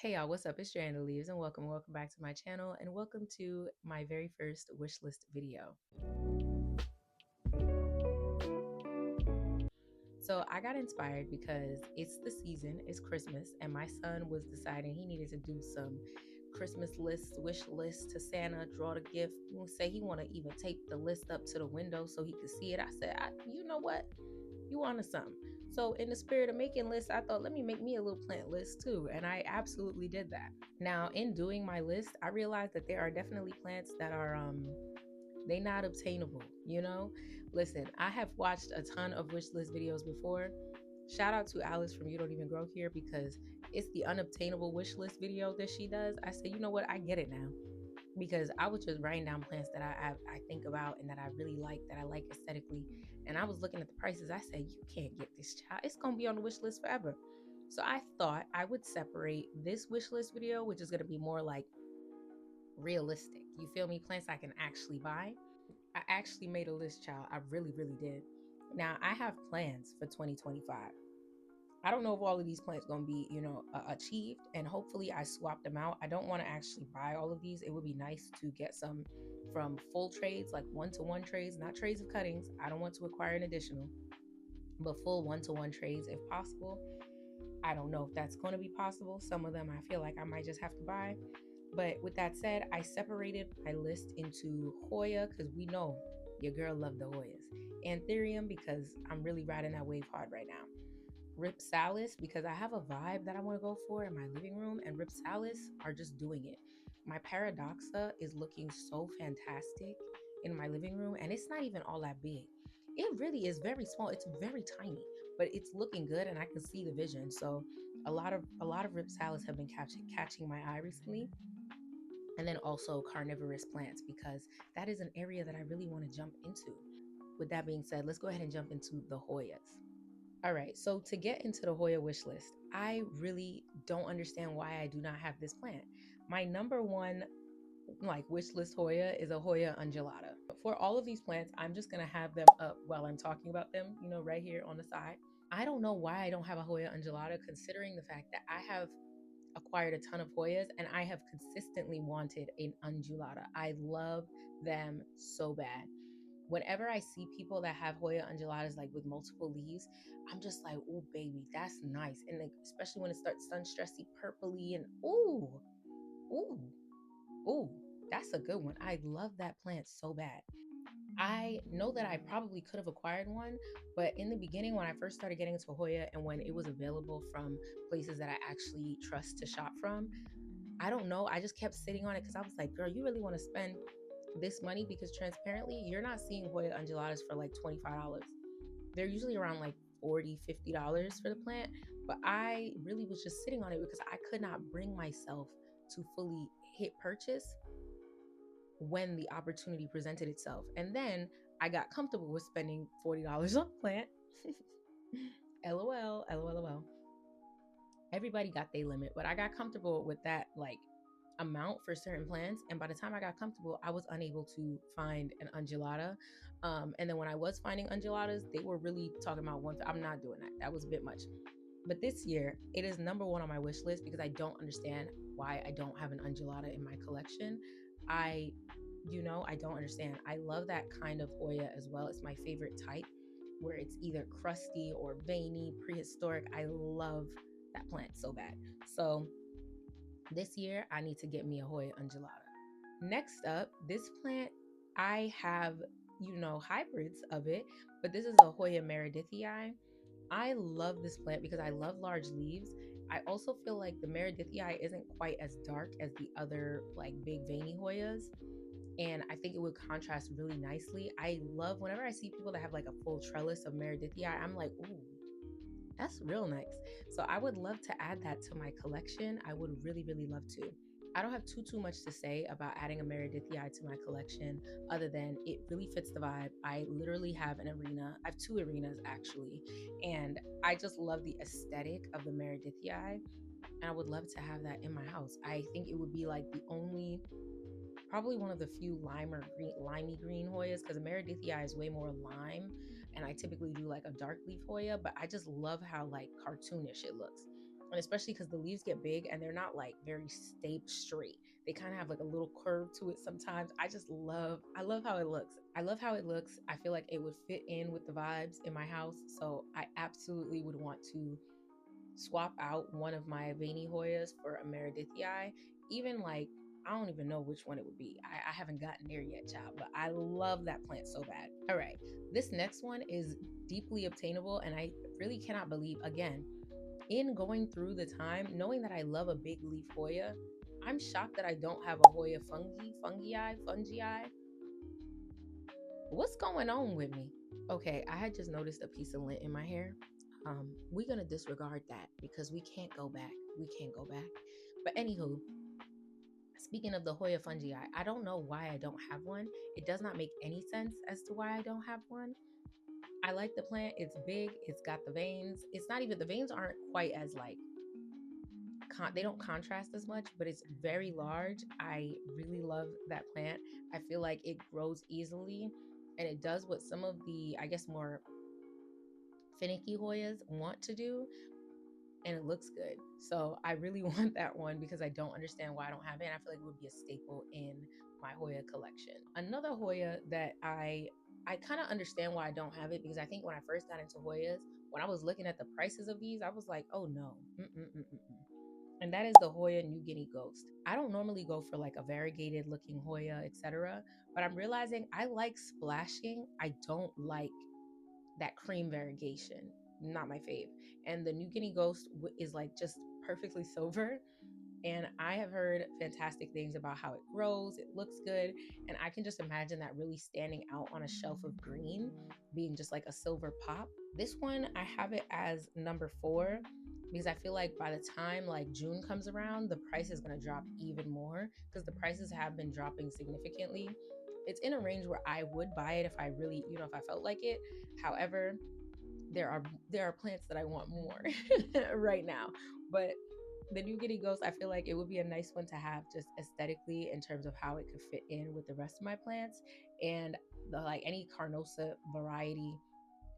Hey y'all, what's up? It's Joanna Leaves and welcome back to my channel and welcome to my very first wish list video. So I got inspired because it's the season, it's Christmas, and my son was deciding he needed to do some Christmas lists, wish lists to Santa, draw the gift. Say he want to even tape the list up to the window so he could see it. I said, you know what? You wanted something. So in the spirit of making lists, I thought, let me make me a little plant list too. And I absolutely did that. Now, in doing my list, I realized that there are definitely plants that are they not obtainable, you know? Listen, I have watched a ton of wish list videos before. Shout out to Alice from You Don't Even Grow Here because it's the unobtainable wish list video that she does. I said, you know what? I get it now. Because I was just writing down plants that I think about and that I really like, that I like aesthetically. And I was looking at the prices. I said, you can't get this, child. It's going to be on the wish list forever. So I thought I would separate this wish list video, which is going to be more like realistic. You feel me? Plants I can actually buy. I actually made a list, child. I really, really did. Now I have plans for 2025. I don't know if all of these plants going to be, achieved, and hopefully I swap them out. I don't want to actually buy all of these. It would be nice to get some from full trades, like one-to-one trades, not trades of cuttings. I don't want to acquire an additional, but full one-to-one trades if possible. I don't know if that's going to be possible. Some of them I feel like I might just have to buy. But with that said, I separated my list into Hoya because we know your girl loved the Hoyas. Anthurium because I'm really riding that wave hard right now. Rhipsalis because I have a vibe that I want to go for in my living room, and Rhipsalis are just doing it. My Paradoxa is looking so fantastic in my living room, and it's not even all that big. It really is very small. It's very tiny, but it's looking good, and I can see the vision. So a lot of Rhipsalis have been catching my eye recently, and then also carnivorous plants because that is an area that I really want to jump into. With that being said, let's go ahead and jump into the Hoyas. All right, so to get into the Hoya wish list, I really don't understand why I do not have this plant. My number one wish list Hoya is a Hoya undulata. For all of these plants, I'm just gonna have them up while I'm talking about them, right here on the side. I don't know why I don't have a Hoya undulata, considering the fact that I have acquired a ton of Hoyas and I have consistently wanted an undulata. I love them so bad. Whenever I see people that have Hoya undulatas like with multiple leaves, I'm just like, oh baby, that's nice. And like, especially when it starts sun stressy purpley and ooh, ooh, that's a good one. I love that plant so bad. I know that I probably could have acquired one, but in the beginning, when I first started getting into Hoya and when it was available from places that I actually trust to shop from, I don't know. I just kept sitting on it because I was like, girl, you really want to spend this money? Because transparently, you're not seeing Hoya undulatas for like $25. They're usually around like $40, $50 for the plant. But I really was just sitting on it because I could not bring myself to fully hit purchase when the opportunity presented itself. And then I got comfortable with spending $40 on a plant. LOL, LOL, LOL. Everybody got their limit, but I got comfortable with that amount for certain plants. And by the time I got comfortable, I was unable to find an undulata. And then when I was finding undulatas, they were really talking about one. I'm not doing that. That was a bit much. But this year, it is number one on my wish list because I don't understand why I don't have an undulata in my collection. I I don't understand. I love that kind of Hoya as well. It's my favorite type where it's either crusty or veiny, prehistoric. I love that plant so bad. So this year, I need to get me a Hoya undulata. Next up, this plant, I have, hybrids of it, but this is a Hoya meredithii. I love this plant because I love large leaves. I also feel like the meredithii isn't quite as dark as the other like big veiny Hoyas. And I think it would contrast really nicely. I love whenever I see people that have like a full trellis of meredithii, I'm like, ooh, that's real nice. So I would love to add that to my collection. I would really, really love to. I don't have too much to say about adding a meredithii to my collection other than it really fits the vibe. I literally have an arena. I have two arenas actually, and I just love the aesthetic of the meredithii, and I would love to have that in my house. I think it would be like the only, probably one of the few limey green Hoyas, because the meredithii is way more lime, and I typically do like a dark leaf Hoya, but I just love how like cartoonish it looks. And especially because the leaves get big and they're not like very straight. They kind of have like a little curve to it sometimes. I love how it looks. I love how it looks. I feel like it would fit in with the vibes in my house. So I absolutely would want to swap out one of my veiny Hoyas for a Meredithii. Even like, I don't even know which one it would be. I haven't gotten there yet, child, but I love that plant so bad. All right, this next one is deeply obtainable, and I really cannot believe, again, in going through the time, knowing that I love a big leaf Hoya, I'm shocked that I don't have a Hoya fungii. What's going on with me? Okay, I had just noticed a piece of lint in my hair. We're gonna disregard that because we can't go back. We can't go back. But anywho, speaking of the Hoya fungii, I don't know why I don't have one. It does not make any sense as to why I don't have one. I like the plant. It's big. It's got the veins. It's not even, the veins aren't quite as like they don't contrast as much, but it's very large. I really love that plant. I feel like it grows easily, and it does what some of the, I guess, more finicky Hoyas want to do, and it looks good. So I really want that one because I don't understand why I don't have it. And I feel like it would be a staple in my Hoya collection. Another Hoya that I kind of understand why I don't have it, because I think when I first got into Hoyas, when I was looking at the prices of these, I was like, oh no, and that is the Hoya New Guinea Ghost. I don't normally go for like a variegated looking Hoya, etc., but I'm realizing I like splashing. I don't like that cream variegation. Not my fave. And the New Guinea Ghost is like just perfectly silver. And I have heard fantastic things about how it grows, it looks good, and I can just imagine that really standing out on a shelf of green, being just like a silver pop. This one, I have it as number 4 because I feel like by the time like June comes around, the price is going to drop even more because the prices have been dropping significantly. It's in a range where I would buy it if I really, if I felt like it. However, there are plants that I want more right now. But the New Guinea Ghost, I feel like it would be a nice one to have just aesthetically in terms of how it could fit in with the rest of my plants. And the like any Carnosa variety,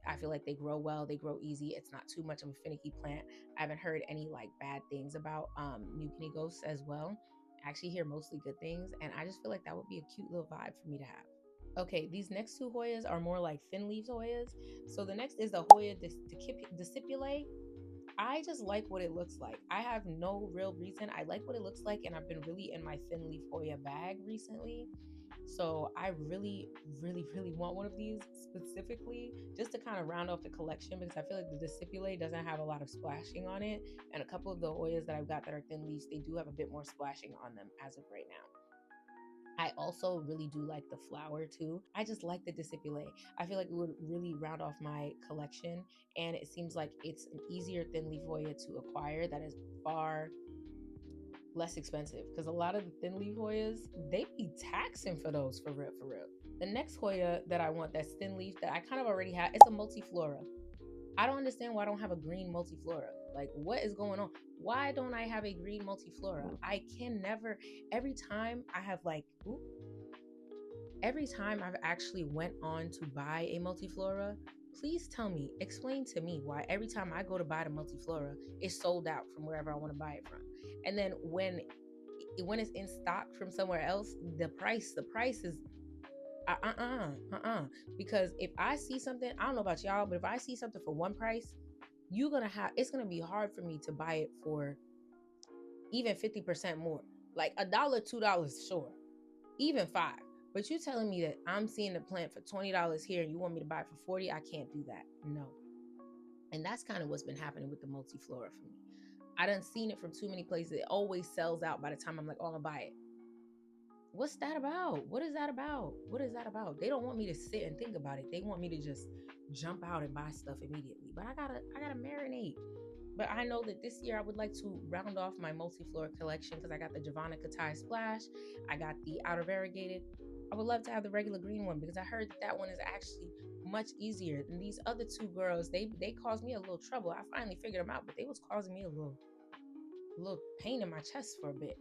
I feel like they grow well, they grow easy. It's not too much of a finicky plant. I haven't heard any like bad things about New Guinea Ghosts as well. I actually hear mostly good things, and I just feel like that would be a cute little vibe for me to have. Okay, these next two Hoyas are more like thin leaf Hoyas. So the next is the Hoya discipulae. I just like what it looks like. I have no real reason. I like what it looks like, and I've been really in my thin leaf Hoya bag recently. So I really, really, really want one of these specifically just to kind of round off the collection, because I feel like the discipulae doesn't have a lot of splashing on it. And a couple of the Hoyas that I've got that are thin leaves, they do have a bit more splashing on them as of right now. I also really do like the flower too. I just like the discipulae. I feel like it would really round off my collection, and it seems like it's an easier thin leaf Hoya to acquire that is far less expensive, because a lot of the thin leaf Hoyas, they be taxing for those, for real, for real. The next Hoya that I want that's thin leaf that I kind of already have, it's a multiflora. I don't understand why I don't have a green multiflora. Like, what is going on? Why don't I have a green multiflora? I can never, every time I have like, every time I've actually went on to buy a multiflora, please tell me, explain to me why every time I go to buy the multiflora, it's sold out from wherever I want to buy it from. And then when it's in stock from somewhere else, the price is because if I see something, I don't know about y'all, but if I see something for one price, it's gonna be hard for me to buy it for even 50% more. Like $1, $2, sure, even 5. But you telling me that I'm seeing the plant for $20 here and you want me to buy it for 40? I can't do that. No. And that's kind of what's been happening with the multiflora for me. I done seen it from too many places. It always sells out by the time I'm like, oh, I'm gonna buy it. What's that about? What is that about? What is that about? They don't want me to sit and think about it. They want me to just jump out and buy stuff immediately. But I gotta marinate. But I know that this year I would like to round off my multiflora collection because I got the Javanica Thai Splash. I got the Outer Variegated. I would love to have the regular green one because I heard that one is actually much easier than these other two girls. They caused me a little trouble. I finally figured them out, but they was causing me a little pain in my chest for a bit.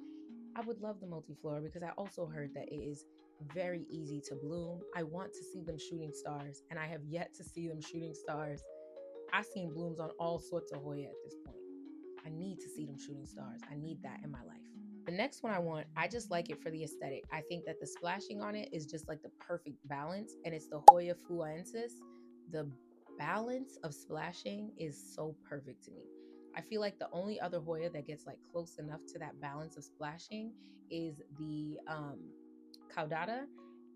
I would love the multiflora because I also heard that it is very easy to bloom. I want to see them shooting stars, and I have yet to see them shooting stars. I've seen blooms on all sorts of Hoya at this point. I need to see them shooting stars. I need that in my life. The next one I want, I just like it for the aesthetic. I think that the splashing on it is just like the perfect balance, and it's the Hoya fuensis. The balance of splashing is so perfect to me. I feel like the only other Hoya that gets like close enough to that balance of splashing is the Caudata,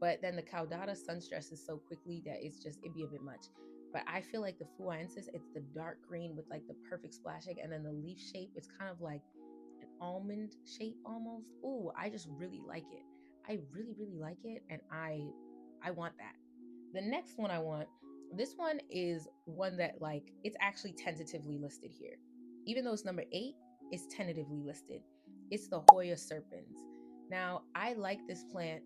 but then the Caudata sun stresses so quickly that it'd be a bit much. But I feel like the fuensis, it's the dark green with like the perfect splashing, and then the leaf shape, it's kind of like an almond shape almost. Ooh, I just really like it. I really, really like it, and I want that. The next one I want, this one is one that like it's actually tentatively listed here. Even though it's number 8, it's tentatively listed. It's the Hoya serpens. Now, I like this plant.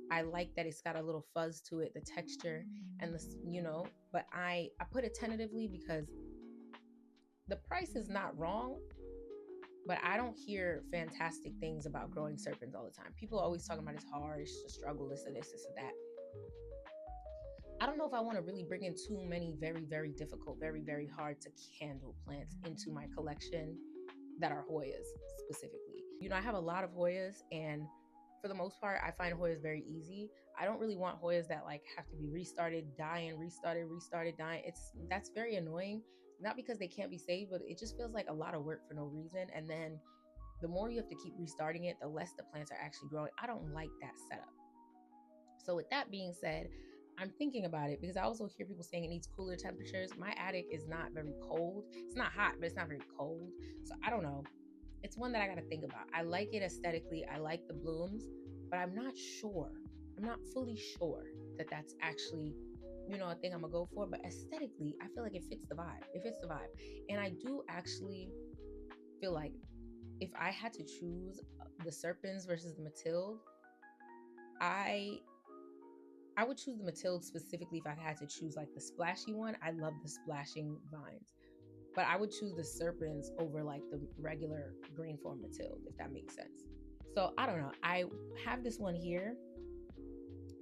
I like that it's got a little fuzz to it, the texture and but I put it tentatively because the price is not wrong, but I don't hear fantastic things about growing serpents all the time. People are always talking about it's hard, it's just a struggle, this or this, this or that. I don't know if I want to really bring in too many very, very difficult, very, very hard to handle plants into my collection that are Hoyas specifically. I have a lot of Hoyas, and for the most part, I find Hoyas very easy. I don't really want Hoyas that like have to be restarted, dying, restarted, dying. That's very annoying. Not because they can't be saved, but it just feels like a lot of work for no reason. And then the more you have to keep restarting it, the less the plants are actually growing. I don't like that setup. So with that being said, I'm thinking about it because I also hear people saying it needs cooler temperatures. My attic is not very cold. It's not hot, but it's not very cold. So I don't know. It's one that I got to think about. I like it aesthetically. I like the blooms, but I'm not sure. I'm not fully sure that that's actually, a thing I'm going to go for. But aesthetically, I feel like it fits the vibe. It fits the vibe. And I do actually feel like if I had to choose the Serpens versus the Mathilde, I would choose the Mathilde specifically if I had to choose like the splashy one. I love the splashing vines. But I would choose the Serpens over like the regular green form Mathilde, if that makes sense. So I don't know. I have this one here,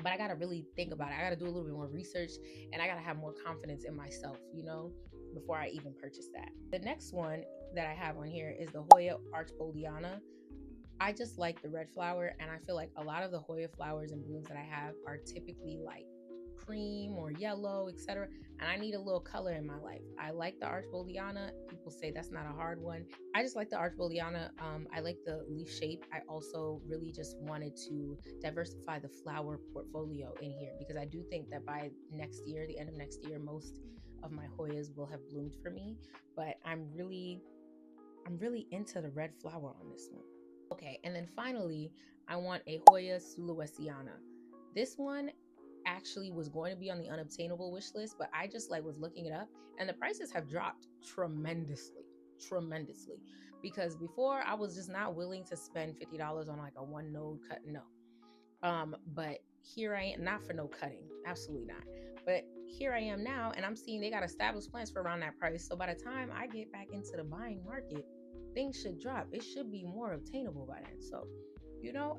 but I gotta really think about it. I gotta do a little bit more research, and I gotta have more confidence in myself, before I even purchase that. The next one that I have on here is the Hoya Archboliana. I just like the red flower, and I feel like a lot of the Hoya flowers and blooms that I have are typically like cream or yellow, etc. And I need a little color in my life. I like the Archboliana. People say that's not a hard one. I just like the Archboliana. I like the leaf shape. I also really just wanted to diversify the flower portfolio in here because I do think that by next year, the end of next year, most of my Hoyas will have bloomed for me. But I'm really into the red flower on this one. Okay, and then finally, I want a Hoya Sulawesiana. This one actually was going to be on the unobtainable wish list, but I just like was looking it up, and the prices have dropped tremendously. Because before I was just not willing to spend $50 on like a one node cut. No. But here I am, not for no cutting, absolutely not. But here I am now, and I'm seeing they got established plants for around that price. So by the time I get back into the buying market, things should drop. It should be more obtainable by then. So,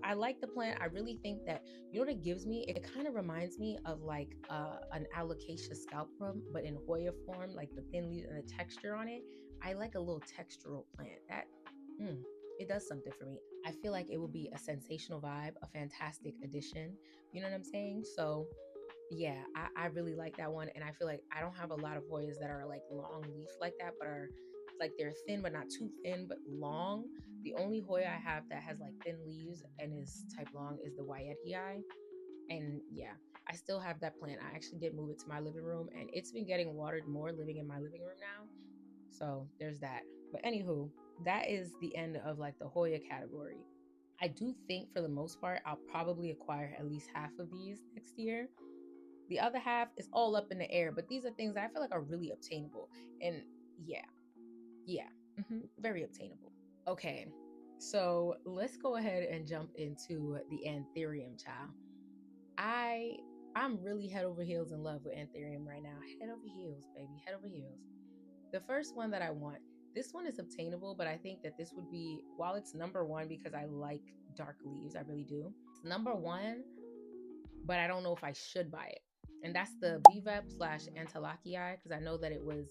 I like the plant. I really think that, what it gives me? It kind of reminds me of like an alocasia scalprum, but in Hoya form, like the thin leaves and the texture on it. I like a little textural plant. It does something for me. I feel like it will be a sensational vibe, a fantastic addition. You know what I'm saying? So, yeah, I really like that one. And I feel like I don't have a lot of Hoyas that are like long leaf like that, but are like they're thin, but not too thin, but long. The only Hoya I have that has like thin leaves and is type long is the Wyetii. And yeah, I still have that plant. I actually did move it to my living room, and it's been getting watered more living in my living room now. So there's that. But anywho, that is the end of like the Hoya category. I do think for the most part, I'll probably acquire at least half of these next year. The other half is all up in the air, but these are things that I feel like are really obtainable. And yeah, very obtainable. Okay, so let's go ahead and jump into the Anthurium, child. I I'm really head over heels in love with Anthurium right now. Head over heels, baby, head over heels. The first one that I want, this one is obtainable, but I think that this would be, while it's number one because I like dark leaves, I really do. It's number one, but I don't know if I should buy it. And that's the Bevep / Antalakii, because I know that it was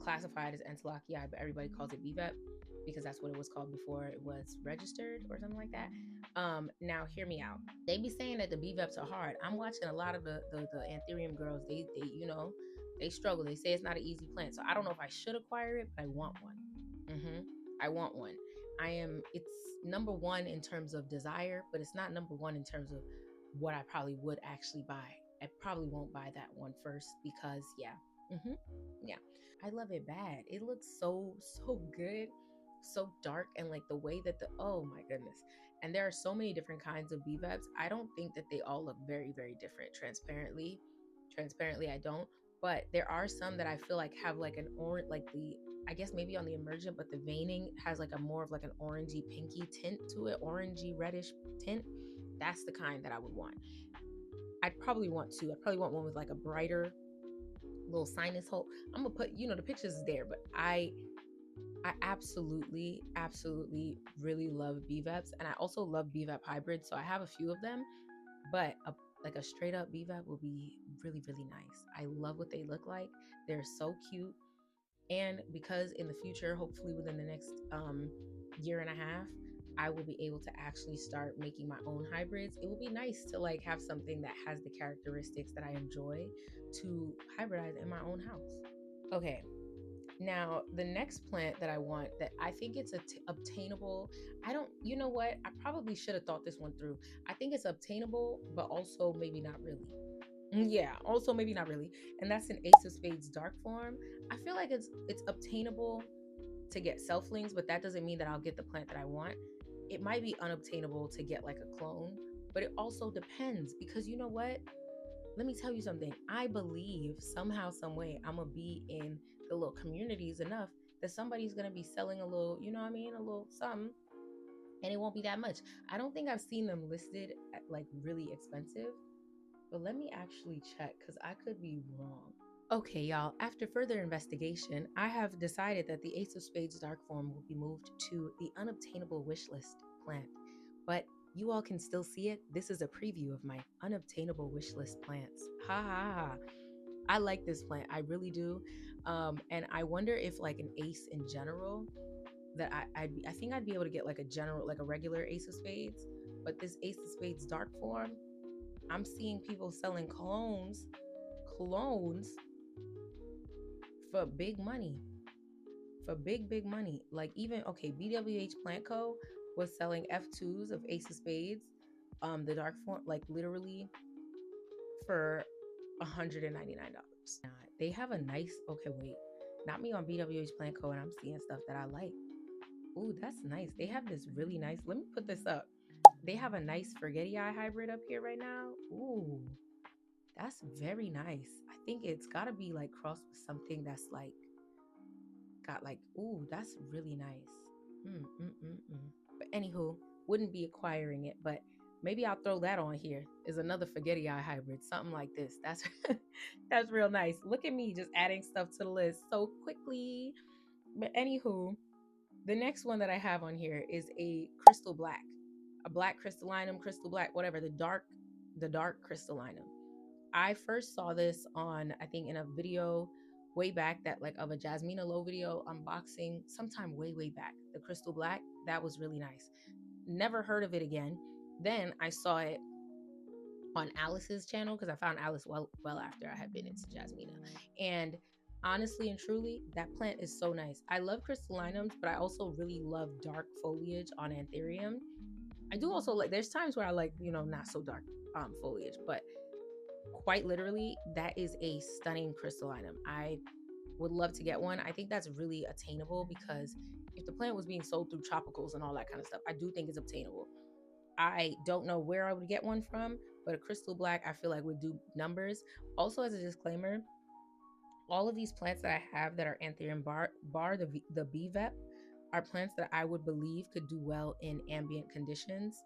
classified as Entelachii, but everybody calls it BVEP because that's what it was called before it was registered or something like that. Now hear me out. They be saying that the BVEPs are hard. I'm watching a lot of the Anthurium girls. They they struggle. They say it's not an easy plant. So I don't know if I should acquire it, but I want one. I want one. It's number one in terms of desire, but it's not number one in terms of what I probably would actually buy. I probably won't buy that one first because, yeah, I love it bad. It looks so good, so dark, and like the way that oh my goodness. And there are so many different kinds of BVEPs. I don't think that they all look very different. Transparently, I don't. But there are some that I feel like have like an orange, like I guess maybe on the emergent, but the veining has like a more of like an orangey pinky tint to it, orangey reddish tint. That's the kind that I would want. I'd probably want two. I'd probably want one with like a brighter little sinus hole. I'm gonna put, the pictures is there, but I absolutely really love BVEPs, and I also love BVEP hybrids. So I have a few of them, but like a straight up BVEP would be really nice. I love what they look like. They're so cute. And because in the future, hopefully within the next year and a half, I will be able to actually start making my own hybrids. It will be nice to like have something that has the characteristics that I enjoy to hybridize in my own house. Okay, now the next plant that I want, that I think it's obtainable. You know what? I probably should have thought this one through. I think it's obtainable, but also maybe not really. Yeah, also maybe not really. And that's an Ace of Spades dark form. I feel like it's obtainable to get selflings, but that doesn't mean that I'll get the plant that I want. It might be unobtainable to get like a clone, but it also depends because you know what? Let me tell you something. I believe somehow, some way, I'm gonna be in the little communities enough that somebody's gonna be selling a little, you know what I mean, a little something, and it won't be that much. I don't think I've seen them listed at like really expensive, but let me actually check because I could be wrong. Okay, y'all, after further investigation, I have decided that the Ace of Spades dark form will be moved to the unobtainable wishlist plant. But you all can still see it. This is a preview of my unobtainable wishlist plants. Ha ha ha. I like this plant. I really do. And I wonder if like an ace in general, that I think I'd be able to get like a general, like a regular Ace of Spades. But this Ace of Spades dark form, I'm seeing people selling clones for big money, for big money. Like even okay, BWH Plant Co was selling F2s of Ace of Spades, the dark form, like literally for $199. They have a nice, okay, wait, not me on BWH Plant Co, and I'm seeing stuff that I like. Ooh, that's nice. They have this really nice. Let me put this up. They have a nice Forgetti Eye hybrid up here right now. Ooh, that's very nice. I think it's gotta be like crossed with something that's like got like, ooh, that's really nice. But anywho, wouldn't be acquiring it, but maybe I'll throw that on here. Is another Forgetti Eye hybrid, something like this. That's that's real nice. Look at me just adding stuff to the list so quickly. But anywho, the next one that I have on here is a crystal black, a black crystallinum, crystal black, whatever, the dark crystallinum. I first saw this on, I think in a video way back, that like of a Jasmina Low video unboxing sometime way back, the crystal black. That was really nice. Never heard of it again. Then I saw it on Alice's channel because I found Alice well after I had been into Jasmina. And honestly and truly, that plant is so nice. I love crystallinums, but I also really love dark foliage on Anthurium. I do also like, there's times where I like, not so dark foliage, but quite literally, that is a stunning crystallinum. I would love to get one. I think that's really attainable because if the plant was being sold through tropicals and all that kind of stuff, I do think it's obtainable. I don't know where I would get one from, but a crystal black I feel like would do numbers. Also, as a disclaimer, all of these plants that I have that are Anthurium bar the BVEP are plants that I would believe could do well in ambient conditions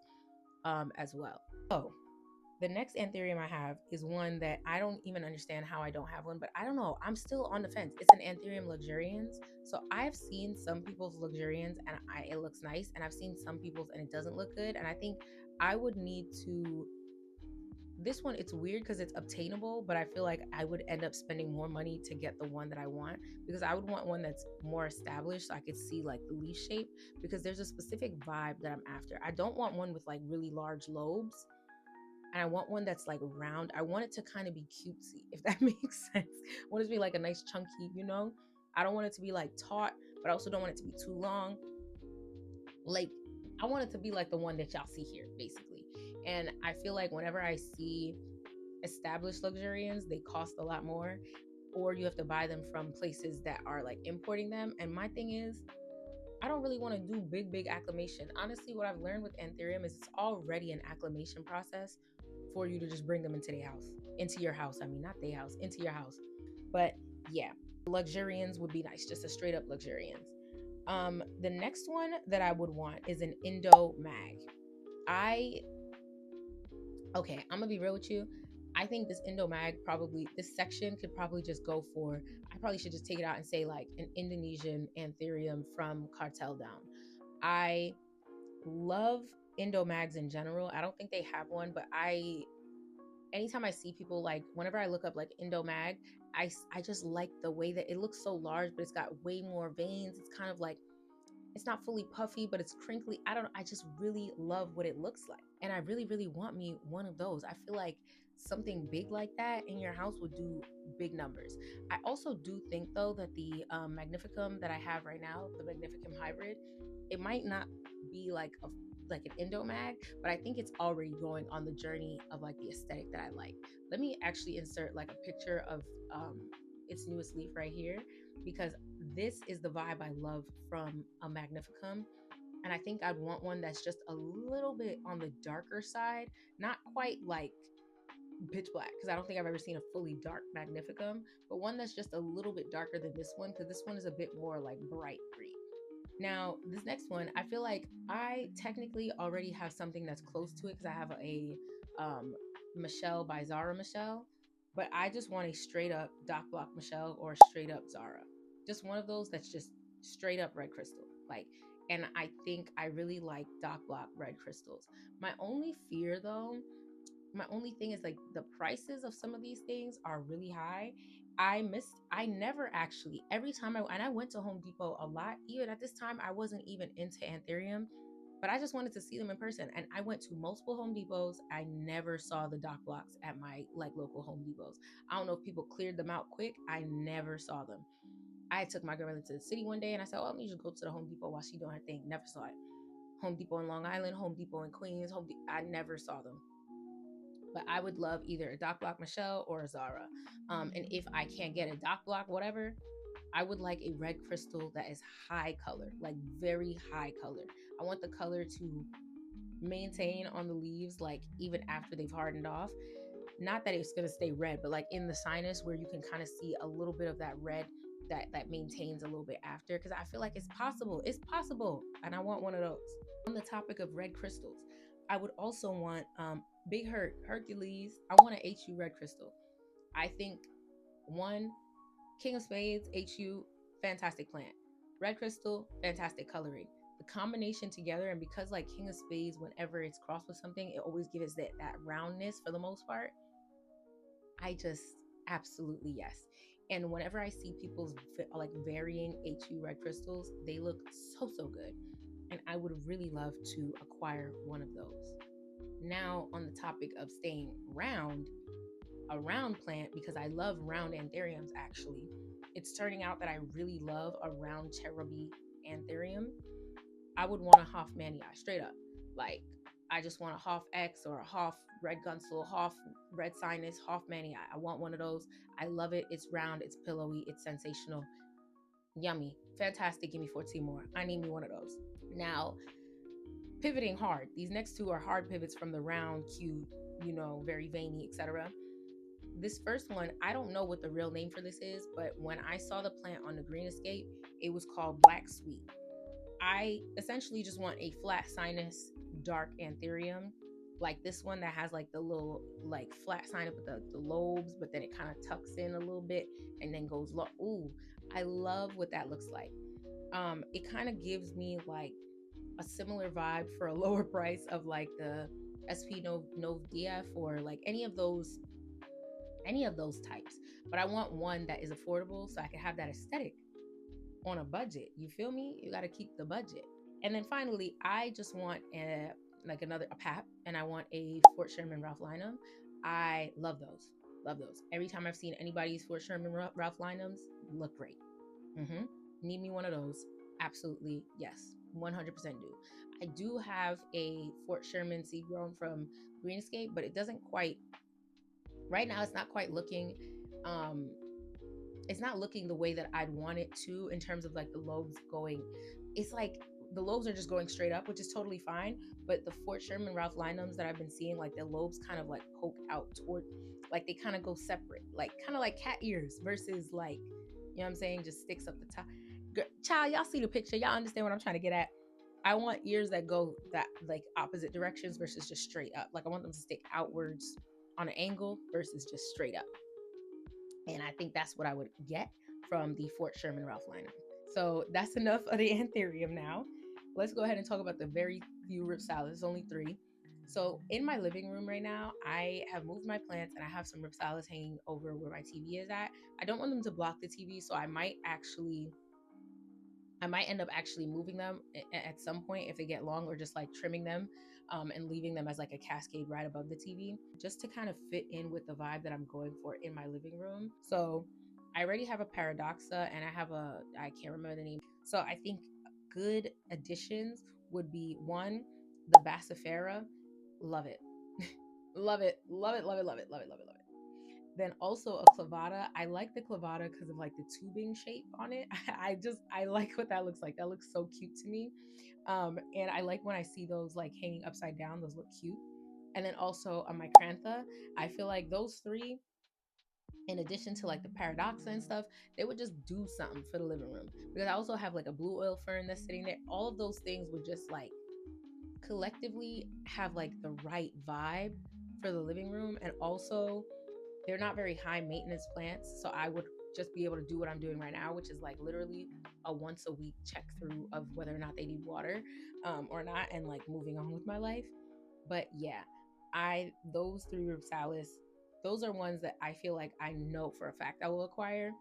as well. So the next Anthurium I have is one that I don't even understand how I don't have one, but I don't know. I'm still on the fence. It's an Anthurium luxurians. So I've seen some people's luxurians and it looks nice, and I've seen some people's and it doesn't look good. And I think I would need to This one, it's weird because it's obtainable, but I feel like I would end up spending more money to get the one that I want, because I would want one that's more established so I could see like the leaf shape, because there's a specific vibe that I'm after. I don't want one with like really large lobes, and I want one that's like round. I want it to kind of be cutesy, if that makes sense. I want it to be like a nice chunky, you know? I don't want it to be like taut, but I also don't want it to be too long. Like, I want it to be like the one that y'all see here, basically. And I feel like whenever I see established luxurians, they cost a lot more, or you have to buy them from places that are like importing them. And my thing is, I don't really want to do big acclimation. Honestly, what I've learned with Anthurium is it's already an acclimation process for you to just bring them into their house. Into your house. I mean, not their house, into your house. But yeah, luxurians would be nice, just a straight up luxurians. The next one that I would want is an Indo mag. I Okay, I'm gonna be real with you. I think this Indo mag, probably this section could probably just go for, I probably should just take it out and say like an Indonesian Anthurium from Cartel Down. I love Indo mags in general. I don't think they have one, but anytime I see people, like whenever I look up like Indo mag, I just like the way that it looks so large, but it's got way more veins. It's kind of like, it's not fully puffy, but it's crinkly. I don't know. I just really love what it looks like. And I really want me one of those. I feel like something big like that in your house would do big numbers. I also do think though that the Magnificum that I have right now, the Magnificum hybrid, it might not be like an Indo mag, but I think it's already going on the journey of like the aesthetic that I like. Let me actually insert like a picture of its newest leaf right here, because this is the vibe I love from a Magnificum. And I think I'd want one that's just a little bit on the darker side, not quite like pitch black, because I don't think I've ever seen a fully dark Magnificum, but one that's just a little bit darker than this one, because this one is a bit more like bright green. Now, this next one, I feel like I technically already have something that's close to it, because I have a Michelle by Zara Michelle, but I just want a straight up Doc Block Michelle or straight up Zara. Just one of those that's just straight up red crystal. Like, and I think I really like Doc Block red crystals. My only fear though, my only thing is like the prices of some of these things are really high. I never actually, every time and I went to Home Depot a lot. Even at this time, I wasn't even into Anthurium, but I just wanted to see them in person. And I went to multiple Home Depots. I never saw the dock blocks at my like local Home Depots. I don't know if people cleared them out quick. I never saw them. I took my grandmother to the city one day and I said, "Oh, let me just go to the Home Depot while she doing her thing." Never saw it. Home Depot in Long Island, Home Depot in Queens, I never saw them. But I would love either a Doc Block Michelle or a Zara. And if I can't get a Doc Block, whatever, I would like a red crystal that is high color, like very high color. I want the color to maintain on the leaves, like even after they've hardened off. Not that it's gonna stay red, but like in the sinus where you can kind of see a little bit of that red that maintains a little bit after. Because I feel like it's possible. It's possible, and I want one of those. On the topic of red crystals, I would also want Big Hercules. I want an HU red crystal. I think one, King of Spades, HU, fantastic plant. Red crystal, fantastic coloring. The combination together, and because like King of Spades, whenever it's crossed with something, it always gives that roundness for the most part. I just absolutely yes. And whenever I see people's like varying HU red crystals, they look so good. And I would really love to acquire one of those. Now, on the topic of staying round, a round plant, because I love round anthuriums actually. It's turning out that I really love a round cheruby anthurium. I would want a Hoffmanii, straight up. Like, I just want a Hoff X or a Hoff Red Gunsel, Hoff Red Sinus, Hoffmanii. I want one of those. I love it. It's round, it's pillowy, it's sensational. Yummy. Fantastic. Give me 14 more. I need me one of those. Now, pivoting hard. These next two are hard pivots from the round, cute, very veiny, etc. This first one, I don't know what the real name for this is, but when I saw the plant on the Green Escape, it was called Black Sweet. I essentially just want a flat sinus dark anthurium, like this one that has like the little like flat sinus with the lobes, but then it kind of tucks in a little bit and then goes low. Ooh, I love what that looks like. It kind of gives me like a similar vibe for a lower price of like the SP Nov DF or like any of those types. But I want one that is affordable so I can have that aesthetic on a budget. You feel me? You got to keep the budget. And then finally, I just want a PAP, and I want a Fort Sherman Ralph Lynum. I love those. Love those. Every time I've seen anybody's Fort Sherman Ralph Lynums, look great. Mm-hmm. Need me one of those? Absolutely, yes. 100% do. I do have a Fort Sherman seed grown from Greenscape, but it doesn't quite, right now, it's not quite looking, um, it's not looking the way that I'd want it to in terms of like the lobes going. It's like the lobes are just going straight up, which is totally fine. But the Fort Sherman Ralph Lynums that I've been seeing, like the lobes kind of like poke out toward, like they kind of go separate, like kind of like cat ears versus like, you know what I'm saying, just sticks up the top. Child, y'all see the picture. Y'all understand what I'm trying to get at. I want ears that go that like opposite directions versus just straight up. Like I want them to stick outwards on an angle versus just straight up. And I think that's what I would get from the Fort Sherman Ralph Lynum. So that's enough of the Anthurium now. Let's go ahead and talk about the very few Rhipsalis, only 3. So in my living room right now, I have moved my plants and I have some Rhipsalis hanging over where my TV is at. I don't want them to block the TV, so I might end up actually moving them at some point if they get long, or just like trimming them and leaving them as like a cascade right above the TV, just to kind of fit in with the vibe that I'm going for in my living room. So I already have a Paradoxa and I can't remember the name. So I think good additions would be one, the Bassifera. Love it. Love it. Love it. Love it. Love it. Love it. Love it. Love it. Then also a clavata. I like the clavata because of like the tubing shape on it. I like what that looks like. That looks so cute to me. And I like when I see those like hanging upside down. Those look cute. And then also a micrantha. I feel like those 3, in addition to like the paradoxa and stuff, they would just do something for the living room. Because I also have like a blue oil fern that's sitting there. All of those things would just like collectively have like the right vibe for the living room. And also, they're not very high maintenance plants, so I would just be able to do what I'm doing right now, which is like literally a once a week check through of whether or not they need water or not, and like moving on with my life. But yeah, those 3 Rhipsalis, those are ones that I feel like I know for a fact I will acquire.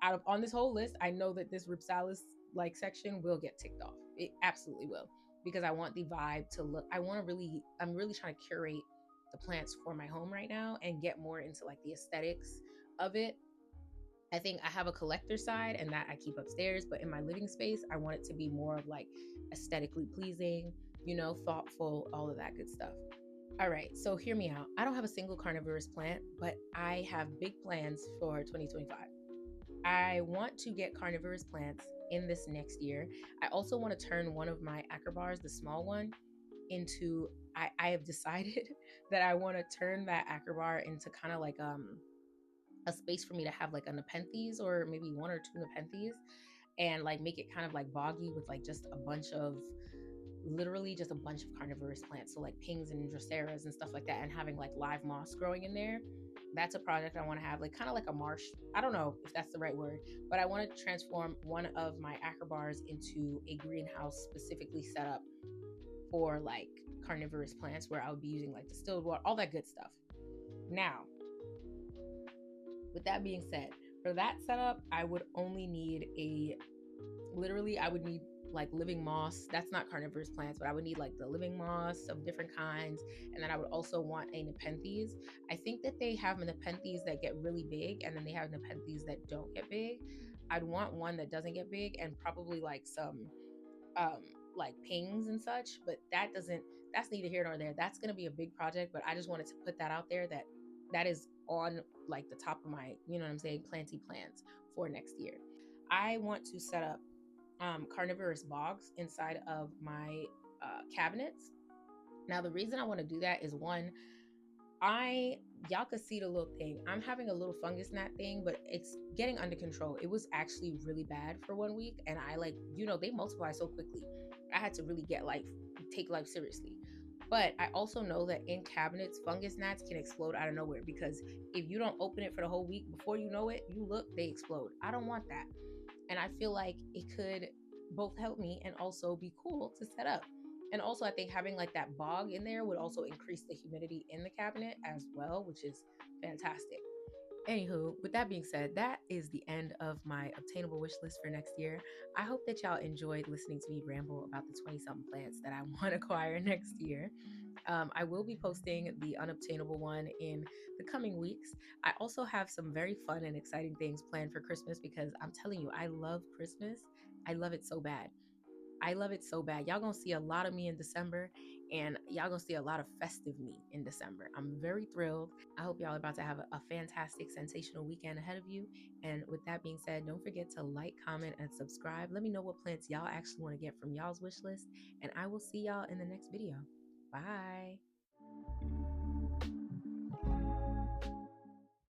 Out of on this whole list, I know that this Rhipsalis like section will get ticked off. It absolutely will, because I want the vibe to look. I'm really trying to curate the plants for my home right now and get more into like the aesthetics of it. I think I have a collector side and that I keep upstairs, but in my living space, I want it to be more of like aesthetically pleasing, thoughtful, all of that good stuff. All right, so hear me out. I don't have a single carnivorous plant, but I have big plans for 2025. I want to get carnivorous plants in this next year. I also want to turn one of my acrobars, the small one, into I have decided that I want to turn that acrobar into kind of like a space for me to have like a nepenthes, or maybe 1 or 2 nepenthes, and like make it kind of like boggy with like just a bunch of literally just a bunch of carnivorous plants, so like pings and droseras and stuff like that, and having like live moss growing in there. That's a project I want to have, like kind of like a marsh. I don't know if that's the right word, but I want to transform one of my acrobars into a greenhouse specifically set up for like carnivorous plants, where I would be using like distilled water, all that good stuff. Now, with that being said, for that setup, I would only need I would need like living moss. That's not carnivorous plants, but I would need like the living moss of different kinds. And then I would also want a nepenthes. I think that they have nepenthes that get really big, and then they have nepenthes that don't get big. I'd want one that doesn't get big, and probably like some like pings and such, but that's neither here nor there. That's going to be a big project, but I just wanted to put that out there, that is on like the top of my, you know what I'm saying, planty plans for next year. I want to set up carnivorous bogs inside of my cabinets. Now, the reason I want to do that is, one, y'all could see the little thing. I'm having a little fungus gnat thing, but it's getting under control. It was actually really bad for 1 week, and I they multiply so quickly. I had to really take life seriously. But I also know that in cabinets, fungus gnats can explode out of nowhere, because if you don't open it for the whole week, before you know it, you look, they explode. I don't want that. And I feel like it could both help me and also be cool to set up. And also, I think having like that bog in there would also increase the humidity in the cabinet as well, which is fantastic. Anywho, with that being said, that is the end of my obtainable wish list for next year. I hope that y'all enjoyed listening to me ramble about the 20 something plants that I want to acquire next year. I will be posting the unobtainable one in the coming weeks. I also have some very fun and exciting things planned for Christmas because I'm telling you, I love Christmas. I love it so bad. I love it so bad. Y'all gonna see a lot of me in December, and y'all gonna see a lot of festive me in December. I'm very thrilled. I hope y'all are about to have a fantastic, sensational weekend ahead of you. And with that being said, don't forget to like, comment, and subscribe. Let me know what plants y'all actually want to get from y'all's wish list, and I will see y'all in the next video. Bye.